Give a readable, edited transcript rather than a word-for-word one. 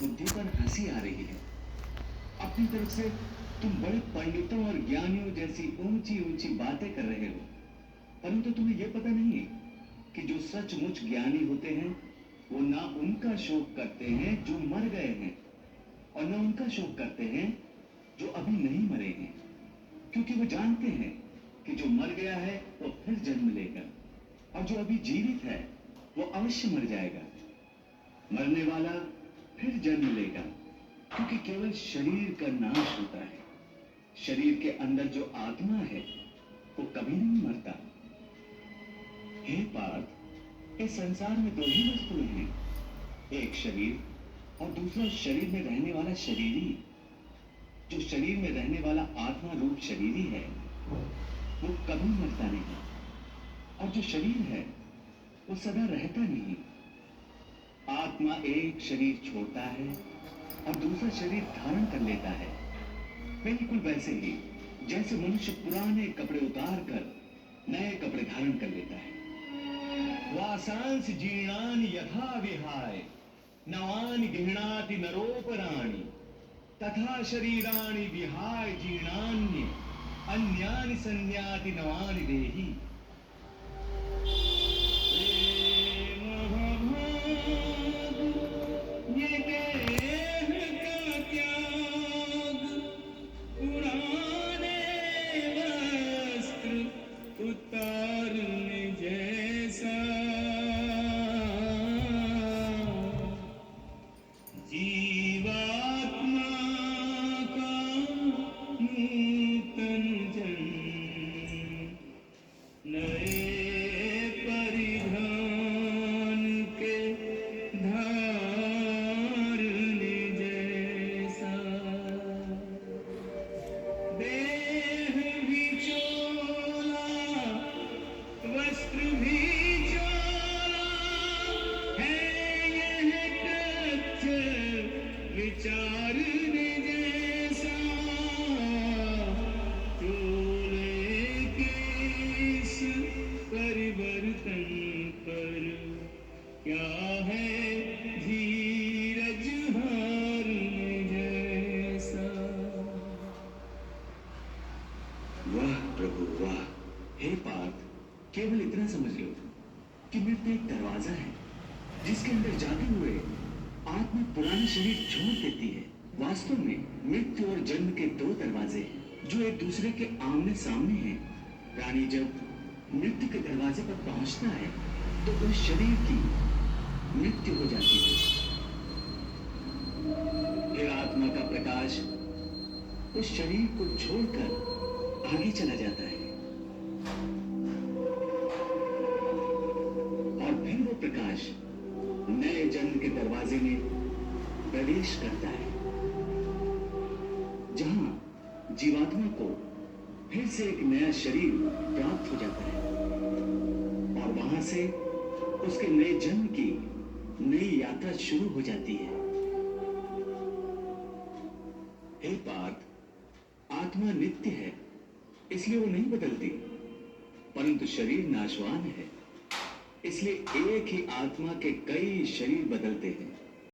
बुद्धि पर हंसी आ रही है। अपनी तरफ से तुम बड़े पंडितों और ज्ञानियों जैसी ऊंची ऊंची बातें कर रहे हो, परंतु तुम्हें यह पता नहीं है कि जो सचमुच ज्ञानी होते हैं वो ना उनका शोक करते हैं जो मर गए हैं, और न उनका शोक करते हैं जो अभी नहीं मरे हैं, क्योंकि वो जानते हैं कि जो मर गया है वो फिर जन्म लेगा, और जो अभी जीवित है वो अवश्य मर जाएगा। मरने वाला फिर जन्म लेगा, क्योंकि केवल शरीर का नाश होता है। शरीर के अंदर जो आत्मा है वो कभी नहीं मरता। हे पार्थ, इस संसार में दो ही वस्तुएं हैं, एक शरीर और दूसरा शरीर में रहने वाला शरीरी। जो शरीर में रहने वाला आत्मा रूप शरीरी है वो कभी मरता नहीं, और जो शरीर है वो सदा रहता नहीं। आत्मा एक शरीर छोड़ता है और दूसरा शरीर धारण कर लेता है, बिल्कुल वैसे ही जैसे मनुष्य पुराने कपड़े उतार कर नए कपड़े धारण कर लेता है। वासांस जीर्णानि यथा विहाय नवानि गृह्णाति नरोपराणि तथा शरीराणि विहाय जीर्णान्य अन्यानि संन्याति नवानि देहि। वाह प्रभु वाह। हे पार्थ, केवल इतना समझ लो कि मृत्यु एक दरवाजा है जिसके अंदर जाते हुए आत्मा पुराना शरीर छोड़ देती है। वास्तव में मृत्यु और जन्म के दो दरवाजे हैं जो एक दूसरे के आमने सामने हैं। प्राणी जब मृत्यु के दरवाजे पर पहुंचता है तो उस शरीर की मृत्यु हो जाती है। फिर आत्मा का प्रकाश उस शरीर को छोड़कर आगे चला जाता है, और फिर वो प्रकाश नए जन्म के दरवाजे में प्रवेश करता है, जहां जीवात्मा को फिर से एक नया शरीर प्राप्त हो जाता है, और वहां से उसके नए जन्म की नई यात्रा शुरू हो जाती है। हे पार्थ, आत्मा नित्य है, इसलिए वो नहीं बदलती, परंतु शरीर नाशवान है, इसलिए एक ही आत्मा के कई शरीर बदलते हैं।